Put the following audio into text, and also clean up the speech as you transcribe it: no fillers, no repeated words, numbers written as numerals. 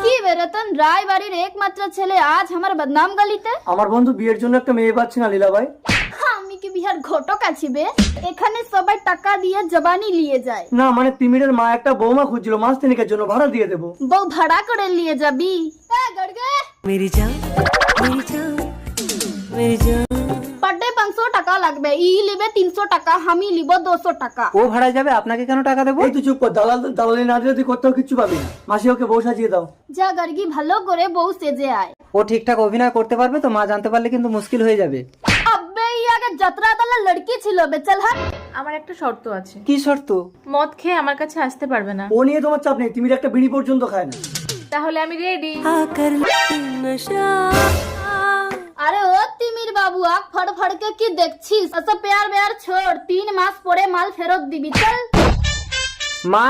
কি বেরতন রায় বাড়ির একমাত্র ছেলে আজ আমার বদনাম গালিতে। আমার বন্ধু বিয়ের জন্য একটা মেয়ে পাচ্ছে না লীলা ভাই। আমি কি বিহার ঘটক আছি বে? এখানে সবাই টাকা দিয়ে জবানি নিয়ে যায়। না মানে তিমিরের মা একটা বৌমা খুঁজছিল, মাস তিনেকের জন্য ভাড়া দিয়ে দেবো। বউ ভাড়া করে নিয়ে যাবি? मेरी जान मेरी जान मेरी जान পার ডে 500 টাকা লাগবে, ই লিবে 300 টাকা, আমি লিব 200 টাকা। ও ভাড়া যাবে, আপনাকে কেন টাকা দেবো? এই তুই চুপ কর, দালালি না দিলে তুই কোথাও কিচ্ছু পাবি না। মাসি ওকে বউ সাজিয়ে দাও। যা গার্গি ভালো করে বউ সেজে আয়। ও ঠিকঠাক অভিনয় করতে পারবে তো? মা জানতে পারলে কিন্তু মুশকিল হয়ে যাবে। আব্বে ই আগে যাত্রা দলের লড়কি ছিল বে, চল হাট। আমার একটা শর্ত আছে, কি শর্ত? মদ খেয়ে আমার কাছে আসতে পারবে না। ও নিয়ে তোমার চাপ নেই, তিমির একটা বিড়ি পর্যন্ত খায় না। তাহলে আমি রেডি। आकर नशा আরে ও তিমির বাবু, আখ ফড় ফড়কে কি দেখছিস? এসব পেয়ার বেয়ার ছোড়, 3 মাস পরে মাল ফেরত দিবি, চল। মা